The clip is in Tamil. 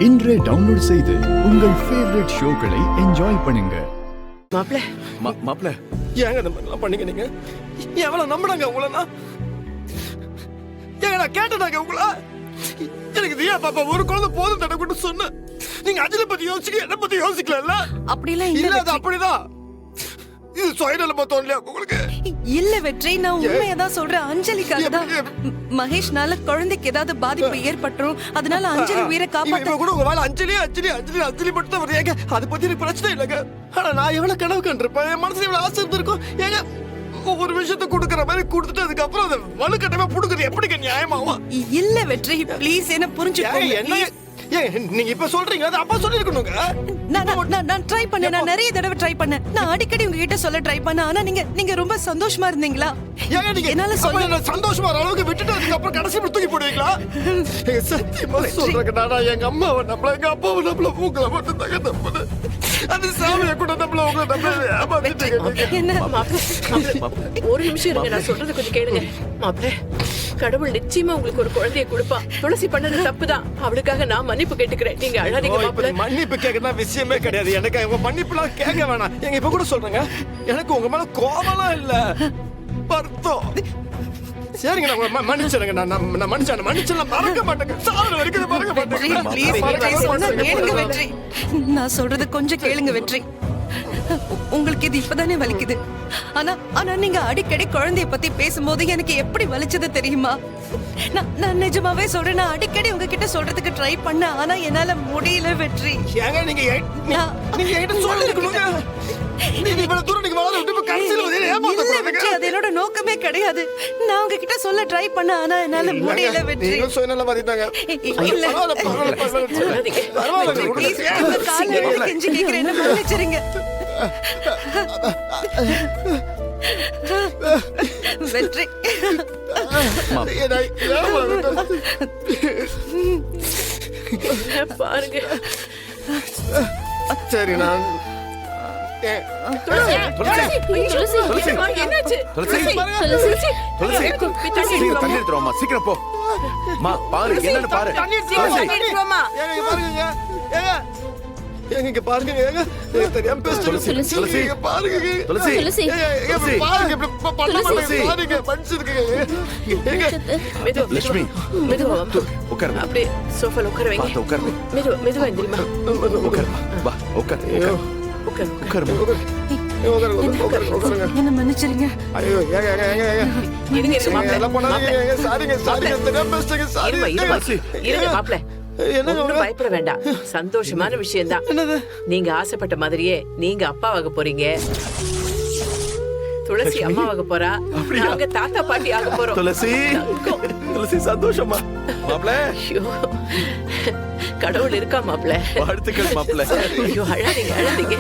இன்றே டவுன்லோட் செய்து உங்கள் ஃபேவரட் ஷோக்களை என்ஜாய் பண்ணுங்க. மாப்ள ஏங்க இந்த மாதிரிலாம் பண்ணீங்க? நீங்க எவ்வளவு நம்பினாங்க உங்களா? ஏங்க நான் கேட்டதாங்க உங்களா? எனக்கு தியா பாப்பா ஒரு குழந்தை போதும் தட கூட சொன்ன. நீங்க அஜில பத்தி யோசிக்க என்ன பத்தி யோசிக்கல? அப்படிலாம் இல்ல, அது அப்படிதான். இது சுயநலமா தோணலையா உங்களுக்கு? இல்ல வெற்றி, நான் உண்மையதான் சொல்றேன். அஞ்சலிக்காக தான். மகேஷ்னால குழந்தைக்கு ஏதாவது பாதிப்பு ஏற்பட்டுரும், அதனால அஞ்சலி உயிரை காப்பாத்த கூட உங்க வேலை அஞ்சலி அஞ்சலி அஞ்சலி அஞ்சலி மட்டும் தான் வருது. ஏங்க அதை பத்தி எனக்கு பிரச்சனை இல்லைங்க. ஆனா நான் எவ்வளவு கனவு கண்டிருப்பேன், என் மனசுல எவ்வளவு ஆசை இருந்திருக்கும். ஏங்க ஒரு விஷயத்த கொடுக்கற மாதிரி கொடுத்துட்டு அதுக்கப்புறம் அதை வலுக்கட்டமா புடுக்குறது எப்படிங்க நியாயமாவும்? இல்ல வெற்றி, ப்ளீஸ் என்ன புரிஞ்சுக்கோங்க. என்ன நீங்க இப்ப சொல்றீங்க, அது அப்பா சொல்லிருக்கணுங்க. நான் ட்ரை பண்ணேன், நான் நிறைய தடவை ட்ரை பண்ணேன். நான் அடிக்கடி உங்ககிட்ட சொல்ல ட்ரை பண்ணேன். ஆனா நீங்க ரொம்ப சந்தோஷமா இருந்தீங்களா? ஏங்க நீங்க என்னால சொல்ல சந்தோஷமா அளவுக்கு விட்டுட்டு அதுக்கப்புறம் கடைசி தூக்கி போடுவீங்களா? சத்தியமா சொல்றேன், நானா எங்க அம்மாவை நம்மள எங்க அப்பாவை நம்மள மூக்கல மட்டும் தங்க தப்புது. அது சாமியை கூட நம்மள உங்க நம்மள ஏமாத்திட்டீங்க. என்ன ஒரு நிமிஷம் இருங்க, நான் சொல்றது கொஞ்சம் கேளுங்க. மாப்பிள்ள, கடவுள் நிச்சயமா உங்களுக்கு ஒரு குழந்தையை கொடுப்பா. துளசி பண்ணது தப்புதான், அவளுக்காக நான் மன்னிப்பு கேட்டுக்கிறேன். நீங்க அழாதீங்க மாப்பிள்ள. மன்னிப்பு கேட்கறதா விஷயமே கிடையாது. எனக்கு உங்க மன்னிப்புலாம் கேட்க வேணாம். எங்க இப்ப கூட சொல்றேங்க, எனக்கு உங்க மேல கோபம்லாம் இல்ல, வருத்தம். சரிங்க, நான் மன்னிச்சிடுங்க. நான் மன்னிச்சேன் மறக்க மாட்டேங்க. சாவர வரைக்கும் மறக்க மாட்டேங்க. வெற்றி, நான் சொல்றது கொஞ்சம் கேளுங்க வெற்றி. உங்களுக்கு இது இப்பதானே வலிக்குது. ஆனா நீங்க அடிக்கடி குழந்தைய பத்தி பேசும்போது எனக்கு எப்படி வலிச்சது தெரியுமா? நான் நிஜமாவே சொல்றேன், நான் அடிக்கடி உங்ககிட்ட சொல்றதுக்கு ட்ரை பண்ண, ஆனா என்னால முடியல வெற்றி. ஏங்க நீங்க என்கிட்ட சொல்லிருக்கணுங்க. நீங்க இவ்வளவு தூரம் நீங்க வளர விட்டு கடைசில வந்து இல்ல வெற்றி, அது என்னோட நோக்கமே கிடையாது. நான் உங்ககிட்ட சொல்ல ட்ரை பண்ண, ஆனா என்னால முடியல வெற்றி. நீங்க சொன்னல மாதிரிதாங்க. இல்ல ப்ளீஸ், உங்க கால்ல விழுந்து கெஞ்சி கேக்குறேன், என்ன மன்னிச்சிருங்க வெற்றி. பாருங்க, சரி நான் சீக்கிரம் போ. பாரு என்னன்னு பாரு. எங்க பாருங்க, ஏங்க தெரியாம பேசுறேன். பாருங்க துளசி பாருங்க, இப்படி பண்ண மாட்டேங்க. மன்னிச்சிருக்கீங்க. லட்சுமி மெதுவா உட்காரு. அப்படியே சோஃபால உட்கார வைங்க. உட்காரு. மெதுவா எந்திரிமா. உட்காரு. வா உட்காரு. உட்காரு. என்ன மன்னிச்சிருங்க. ஐயோ எல்லாம் பண்ணாதீங்க. சாரிங்க தெரியாம பேசுறேங்க. சாரி. இருங்க மாப்ள, ஒண்ணும் பயப்பட வேண்டாம். சந்தோஷமான விஷயம் தான். நீங்க ஆசைப்பட்ட மாதிரியே நீங்க அப்பாவாக போறீங்க. துளசி அம்மாவாக போறா, நாங்க தாத்தா பாட்டி ஆக போறோம். துளசி சந்தோஷமா மாப்ள? கடவுள் இருக்கா மாப்ள? வாழ்த்துக்கள் மாப்ள. ஐயோ அழாதீங்க.